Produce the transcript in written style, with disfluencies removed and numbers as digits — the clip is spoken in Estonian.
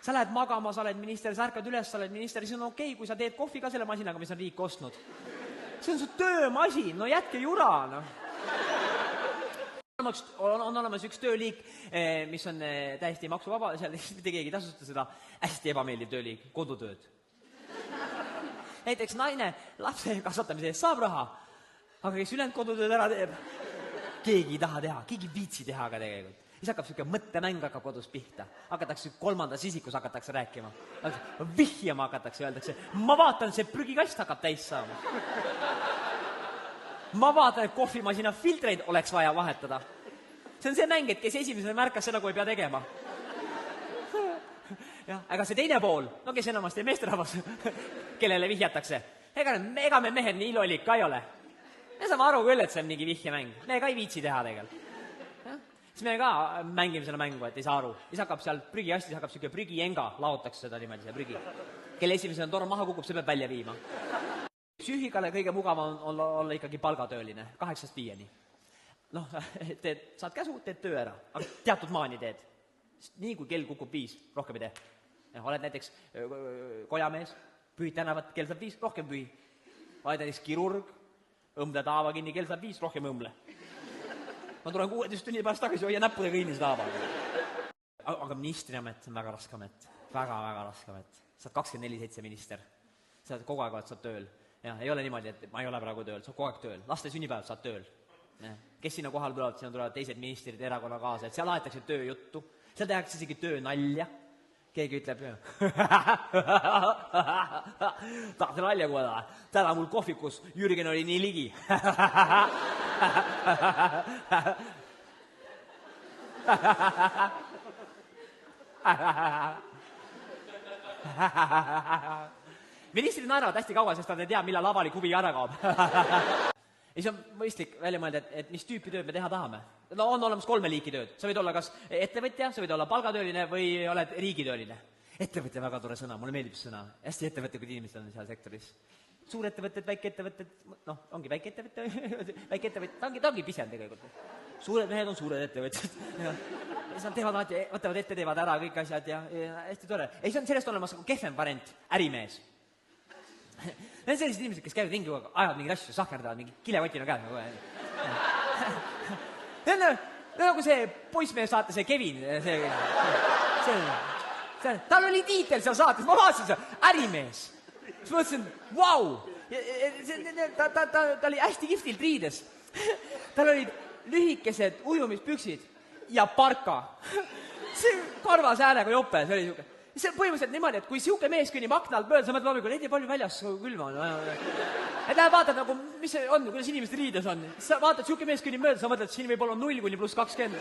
sa lähed magama, sa oled minister, sa ärkad üles, sa oled minister, siis on okei, kui sa teed kohvi ka selle masinaga, mis on riik ostnud. See on su töömasin, no jätke jura, noh. On olemas üks tööliik, mis on täiesti maksuvaba, seal mitte keegi tasusta seda, hästi ebameeldiv tööliik, kodutööd. Näiteks naine lapse kasvatamise eest saab raha, aga kes ülejäänud kodutööd ära teeb, keegi ei taha teha, keegi viitsi teha ka tegelikult. Siis hakkab siuke mõttemäng hakkab kodus pihta. Hakatakse kolmandas isikus hakatakse rääkima. Vihjama hakatakse, öeldakse, ma vaatan, see prügikast hakkab täis saama. Ma vaatan, et kohvimasina filtreid oleks vaja vahetada. See on see mäng, et kes esimesena märkas seda, kui ei pea tegema. Ja, aga see teine pool, no kes enamasti meesterahvas, kellele vihjatakse, ega me mehed nii lollid ka ei ole. Me saame aru küll, et see on mingi vihjemäng. Me ka ei viitsi teha tegelikult. Siis me ka mängime selle mängu, et ei saa aru. Siis hakkab seal prügiastis, hakkab siuke prügienga, laotakse seda niimoodi, see prügi. Kelle esimesena torm maha kukub, see peab välja viima. Psüühikale kõige mugavam on olla ikkagi palgatööline, 8-5. Noh, saad käsu, teed töö ära, aga teatud maani teed. Nii kui kell kukub 5, rohkem ei tee. Oled näiteks kojamees, pühid tänavat, kell saab 5, rohkem pühi. Oled näiteks kirurg, õmbled haava kinni, kell saab 5, rohkem õmble. Ma tulen 16 tunni pärast tagasi, hoia näppudega kinni seda haava. Aga ministriamet on väga raske amet. Väga raske amet. Saad 24/7 minister. Saad kogu aeg oled saad tööl. Ja, ei ole niimoodi, et ma ei ole praegu tööl, saad kogu aeg tööl. Laste sünnipäev saad tööl. Kes sinna kohal tulevad, sinna tulevad teised ministrid, erakonna kaasa, et seal aetakse tööjuttu. Seal tehakse isegi töö nalja. Keegi ütleb, tahate nalja kuulda. Täna mul kohvikus Jürgen oli nii ligi. Ministrid naeravad hästi kaua, sest nad ei tea, millal avalik huvi ära kaob. Ja see on mõistlik välja mõelda, et mis tüüpi tööd me teha tahame. No on olemas 3 liiki tööd. Sa võid olla kas ettevõtja, sa võid olla palgatööline või oled riigitööline. Ettevõtja väga tore sõna, mulle meeldib sõna. Hästi ettevõtlikud inimesed on seal sektoris. Suurettevõtted, väikeettevõtted, noh, ongi väikeettevõtted, ta ongi pisend tegelikult. Suured mehed on suured ettevõtjad. Ja siis nad teevad alati, võtavad ette, teevad ära kõik asjad ja hästi tore. Ei, see on sellest olemas kehvem variant, ärimees. Need on sellised inimesed, kes käivad ringi, ajavad mingi asju, sahkerdavad mingi kilekotina käes. Need on nagu see poissmees saate, see Kevin. Tal oli tiitel seal saates, ma vaatasin seal, ärimees. Siis mõtlesin, vau! Ta oli hästi kihvtilt riides. Tal olid lühikesed ujumispüksid ja parka. See karvas äänega jope, see oli siuke. See on põhimõtteliselt niimoodi, et kui siuke mees kõnnib akna alt mööda, sa mõtled loomikul, neid ei palju väljas külma on. Et lähe vaatad nagu, mis see on, kuidas inimesed riides on. Sa vaatad, siuke mees kõnnib mööda, sa mõtled, siin võib olla 0 kuni +20.